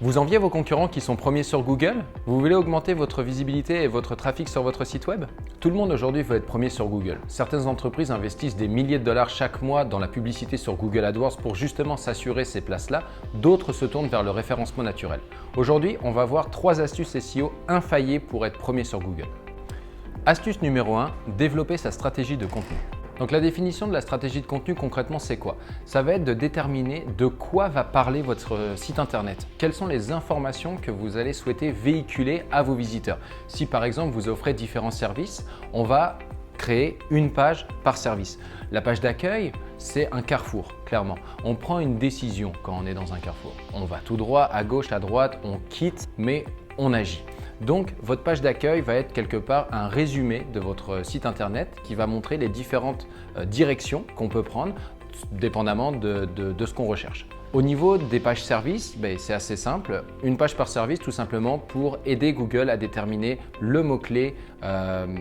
Vous enviez vos concurrents qui sont premiers sur Google? Vous voulez augmenter votre visibilité et votre trafic sur votre site web? Tout le monde aujourd'hui veut être premier sur Google. Certaines entreprises investissent des milliers de dollars chaque mois dans la publicité sur Google AdWords pour justement s'assurer ces places-là. D'autres se tournent vers le référencement naturel. Aujourd'hui, on va voir 3 astuces SEO infaillibles pour être premier sur Google. Astuce numéro 1, développer sa stratégie de contenu. Donc la définition de la stratégie de contenu concrètement c'est quoi? Ça va être de déterminer de quoi va parler votre site internet. Quelles sont les informations que vous allez souhaiter véhiculer à vos visiteurs. Si par exemple vous offrez différents services, on va créer une page par service. La page d'accueil, c'est un carrefour, clairement. On prend une décision quand on est dans un carrefour. On va tout droit, à gauche, à droite, on quitte, mais on agit. Donc, votre page d'accueil va être quelque part un résumé de votre site internet qui va montrer les différentes directions qu'on peut prendre dépendamment de ce qu'on recherche. Au niveau des pages services, c'est assez simple. Une page par service tout simplement pour aider Google à déterminer le mot-clé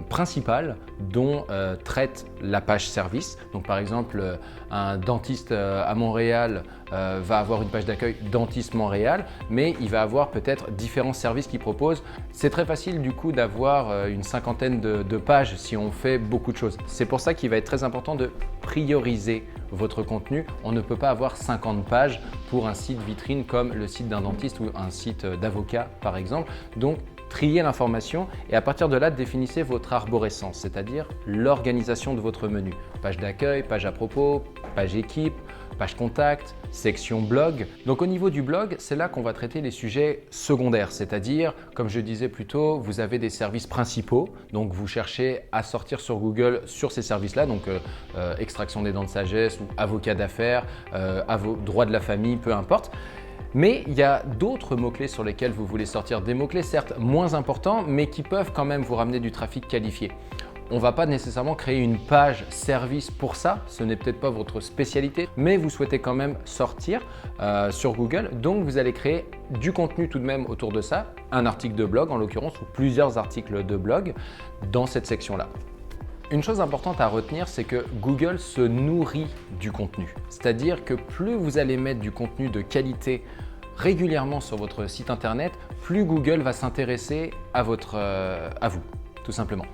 principal dont traite la page service. Donc par exemple, un dentiste à Montréal va avoir une page d'accueil Dentiste Montréal, mais il va avoir peut-être différents services qu'il propose. C'est très facile du coup d'avoir une cinquantaine de pages si on fait beaucoup de choses. C'est pour ça qu'il va être très important de prioriser votre contenu. On ne peut pas avoir 50 pages pour un site vitrine comme le site d'un dentiste ou un site d'avocat par exemple. Donc, triez l'information et à partir de là, définissez votre arborescence, c'est-à-dire l'organisation de votre menu. Page d'accueil, page à propos, page équipe, page contact, section blog. Donc au niveau du blog, c'est là qu'on va traiter les sujets secondaires, c'est-à-dire, comme je disais plus tôt, vous avez des services principaux, donc vous cherchez à sortir sur Google sur ces services-là, donc extraction des dents de sagesse ou avocat d'affaires, droit de la famille, peu importe. Mais il y a d'autres mots-clés sur lesquels vous voulez sortir, des mots-clés certes moins importants, mais qui peuvent quand même vous ramener du trafic qualifié. On ne va pas nécessairement créer une page service pour ça, ce n'est peut-être pas votre spécialité, mais vous souhaitez quand même sortir sur Google. Donc vous allez créer du contenu tout de même autour de ça, un article de blog en l'occurrence ou plusieurs articles de blog dans cette section-là. Une chose importante à retenir, c'est que Google se nourrit du contenu. C'est-à-dire que plus vous allez mettre du contenu de qualité régulièrement sur votre site internet, plus Google va s'intéresser à vous, tout simplement.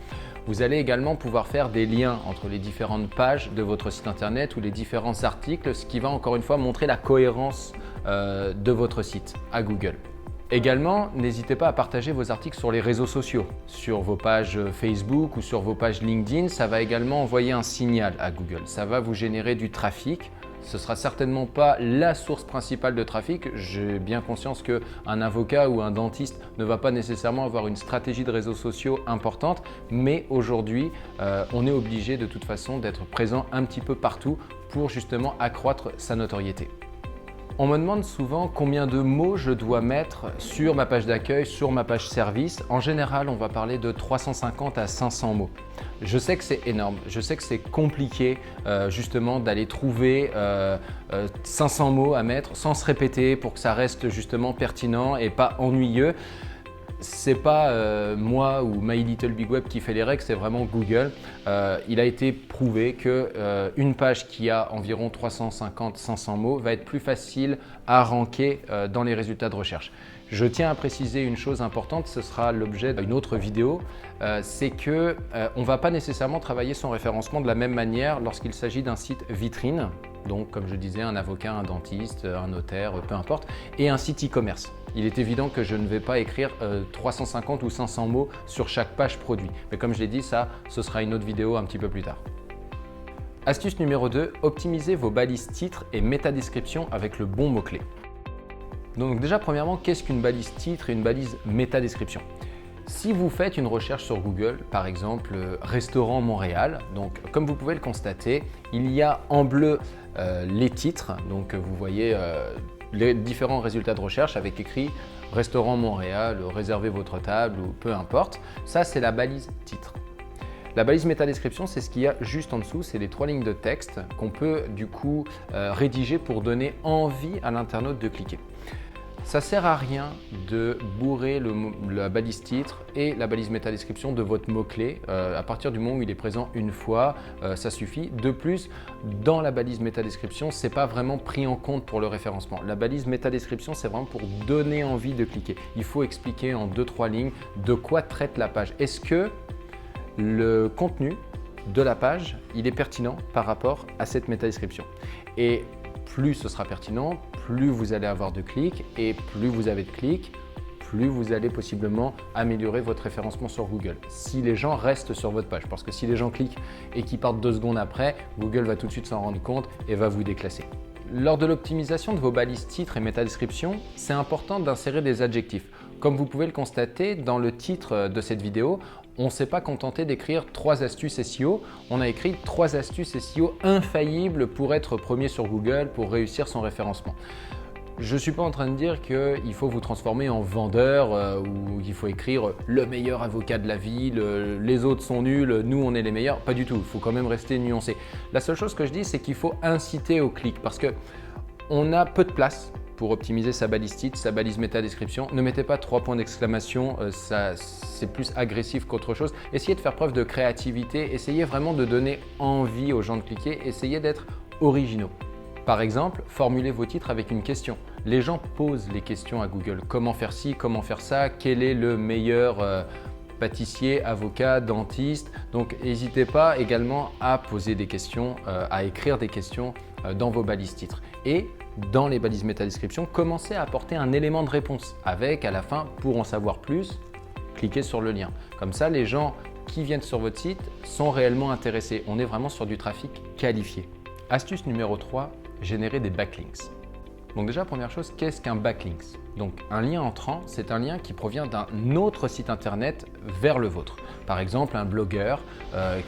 Vous allez également pouvoir faire des liens entre les différentes pages de votre site internet ou les différents articles, ce qui va encore une fois montrer la cohérence de votre site à Google. Également, n'hésitez pas à partager vos articles sur les réseaux sociaux, sur vos pages Facebook ou sur vos pages LinkedIn. Ça va également envoyer un signal à Google. Ça va vous générer du trafic. Ce ne sera certainement pas la source principale de trafic. J'ai bien conscience qu'un avocat ou un dentiste ne va pas nécessairement avoir une stratégie de réseaux sociaux importante, mais aujourd'hui, on est obligé de toute façon d'être présent un petit peu partout pour justement accroître sa notoriété. On me demande souvent combien de mots je dois mettre sur ma page d'accueil, sur ma page service. En général, on va parler de 350 à 500 mots. Je sais que c'est énorme, je sais que c'est compliqué justement d'aller trouver 500 mots à mettre sans se répéter pour que ça reste justement pertinent et pas ennuyeux. C'est pas moi ou My Little Big Web qui fait les règles, c'est vraiment Google. Il a été prouvé qu'une page qui a environ 350-500 mots va être plus facile à ranker dans les résultats de recherche. Je tiens à préciser une chose importante, ce sera l'objet d'une autre vidéo, c'est qu'on ne va pas nécessairement travailler son référencement de la même manière lorsqu'il s'agit d'un site vitrine, donc comme je disais, un avocat, un dentiste, un notaire, peu importe, et un site e-commerce. Il est évident que je ne vais pas écrire 350 ou 500 mots sur chaque page produit. Mais comme je l'ai dit, ça, ce sera une autre vidéo un petit peu plus tard. Astuce numéro 2, optimisez vos balises titres et métadescription avec le bon mot-clé. Donc déjà, premièrement, qu'est-ce qu'une balise titre et une balise métadescription? Si vous faites une recherche sur Google, par exemple restaurant Montréal, donc comme vous pouvez le constater, il y a en bleu les titres, donc vous voyez les différents résultats de recherche avec écrit restaurant Montréal, réservez votre table ou peu importe. Ça, c'est la balise titre. La balise métadescription, c'est ce qu'il y a juste en dessous, c'est les 3 lignes de texte qu'on peut du coup rédiger pour donner envie à l'internaute de cliquer. Ça sert à rien de bourrer la balise titre et la balise métadescription de votre mot-clé. À partir du moment où il est présent une fois, ça suffit. De plus, dans la balise métadescription, ce n'est pas vraiment pris en compte pour le référencement. La balise métadescription, c'est vraiment pour donner envie de cliquer. Il faut expliquer en 2-3 lignes de quoi traite la page. Est-ce que le contenu de la page, il est pertinent par rapport à cette métadescription? Et plus ce sera pertinent, plus vous allez avoir de clics, et plus vous avez de clics, plus vous allez possiblement améliorer votre référencement sur Google. Si les gens restent sur votre page, parce que si les gens cliquent et qu'ils partent 2 secondes après, Google va tout de suite s'en rendre compte et va vous déclasser. Lors de l'optimisation de vos balises titres et métadescription, c'est important d'insérer des adjectifs. Comme vous pouvez le constater dans le titre de cette vidéo, on ne s'est pas contenté d'écrire 3 astuces SEO, on a écrit 3 astuces SEO infaillibles pour être premier sur Google, pour réussir son référencement. Je ne suis pas en train de dire qu'il faut vous transformer en vendeur ou qu'il faut écrire le meilleur avocat de la ville, les autres sont nuls, nous on est les meilleurs. Pas du tout, il faut quand même rester nuancé. La seule chose que je dis, c'est qu'il faut inciter au clic parce qu'on a peu de place pour optimiser sa balise titre, sa balise métadescription. Ne mettez pas 3 points d'exclamation, c'est plus agressif qu'autre chose. Essayez de faire preuve de créativité, essayez vraiment de donner envie aux gens de cliquer, essayez d'être originaux. Par exemple, formulez vos titres avec une question. Les gens posent les questions à Google. Comment faire ci, comment faire ça, quel est le meilleur pâtissier, avocat, dentiste. Donc n'hésitez pas également à poser des questions, à écrire des questions dans vos balises titres. Et dans les balises métadescription, commencez à apporter un élément de réponse avec, à la fin, pour en savoir plus, cliquez sur le lien. Comme ça, les gens qui viennent sur votre site sont réellement intéressés. On est vraiment sur du trafic qualifié. Astuce numéro 3, générer des backlinks. Donc déjà, première chose, qu'est-ce qu'un backlink? Donc un lien entrant, c'est un lien qui provient d'un autre site internet vers le vôtre. Par exemple, un blogueur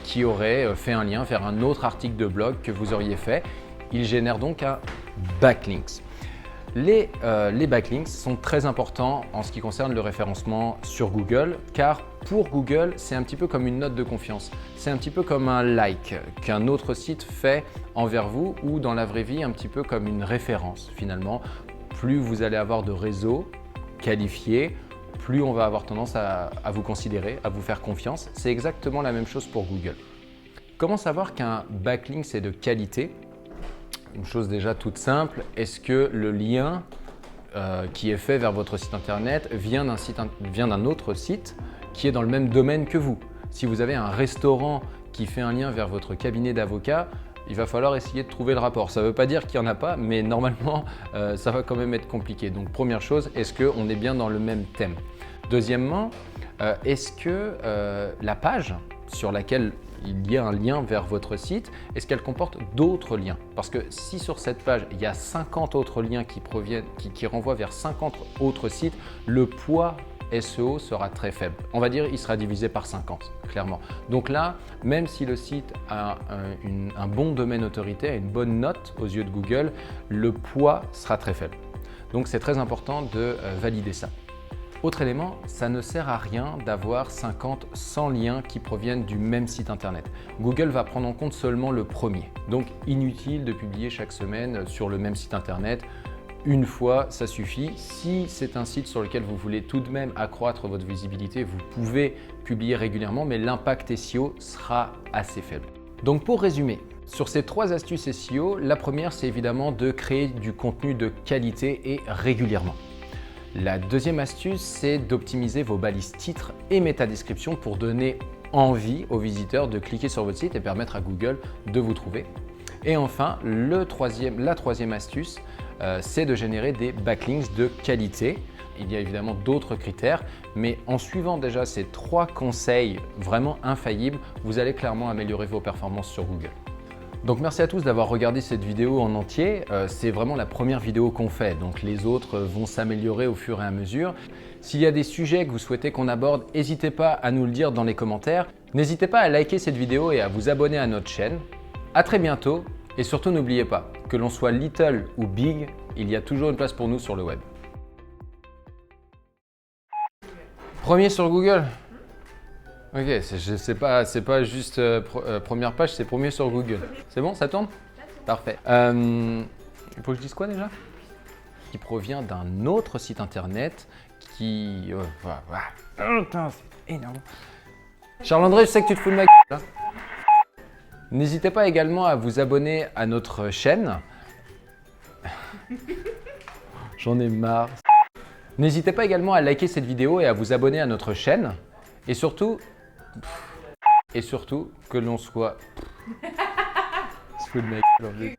qui aurait fait un lien vers un autre article de blog que vous auriez fait. Il génère donc un backlink. Les backlinks sont très importants en ce qui concerne le référencement sur Google car pour Google, c'est un petit peu comme une note de confiance. C'est un petit peu comme un like qu'un autre site fait envers vous ou dans la vraie vie, un petit peu comme une référence finalement. Plus vous allez avoir de réseaux qualifiés, plus on va avoir tendance à vous considérer, à vous faire confiance. C'est exactement la même chose pour Google. Comment savoir qu'un backlink est de qualité ? Une chose déjà toute simple, est-ce que le lien qui est fait vers votre site internet vient d'un autre site qui est dans le même domaine que vous? Si vous avez un restaurant qui fait un lien vers votre cabinet d'avocat, il va falloir essayer de trouver le rapport. Ça ne veut pas dire qu'il n'y en a pas, mais normalement, ça va quand même être compliqué. Donc première chose, est-ce qu'on est bien dans le même thème? Deuxièmement, est-ce que la page sur laquelle il y a un lien vers votre site, est-ce qu'elle comporte d'autres liens? Parce que si sur cette page, il y a 50 autres liens qui renvoient vers 50 autres sites, le poids SEO sera très faible. On va dire il sera divisé par 50, clairement. Donc là, même si le site a un bon domaine autoritaire, une bonne note aux yeux de Google, le poids sera très faible. Donc c'est très important de valider ça. Autre élément, ça ne sert à rien d'avoir 50, 100 liens qui proviennent du même site internet. Google va prendre en compte seulement le premier. Donc inutile de publier chaque semaine sur le même site internet. Une fois, ça suffit. Si c'est un site sur lequel vous voulez tout de même accroître votre visibilité, vous pouvez publier régulièrement, mais l'impact SEO sera assez faible. Donc pour résumer, sur ces 3 astuces SEO, la première, c'est évidemment de créer du contenu de qualité et régulièrement. La deuxième astuce, c'est d'optimiser vos balises titres et métadescription pour donner envie aux visiteurs de cliquer sur votre site et permettre à Google de vous trouver. Et enfin, la troisième astuce, c'est de générer des backlinks de qualité. Il y a évidemment d'autres critères, mais en suivant déjà ces 3 conseils vraiment infaillibles, vous allez clairement améliorer vos performances sur Google. Donc merci à tous d'avoir regardé cette vidéo en entier. C'est vraiment la première vidéo qu'on fait, donc les autres vont s'améliorer au fur et à mesure. S'il y a des sujets que vous souhaitez qu'on aborde, n'hésitez pas à nous le dire dans les commentaires. N'hésitez pas à liker cette vidéo et à vous abonner à notre chaîne. À très bientôt et surtout n'oubliez pas, que l'on soit little ou big, il y a toujours une place pour nous sur le web. Premier sur Google. Ok, c'est pas juste première page, c'est premier sur Google. C'est bon, ça tourne? Parfait. Il faut que je dise quoi déjà? qui provient d'un autre site internet qui... Putain, c'est énorme. Charles-André, je sais que tu te fous de ma gueule, là. N'hésitez pas également à vous abonner à notre chaîne. J'en ai marre. N'hésitez pas également à liker cette vidéo et à vous abonner à notre chaîne. Et surtout que l'on soit... Se fout de ma gueule.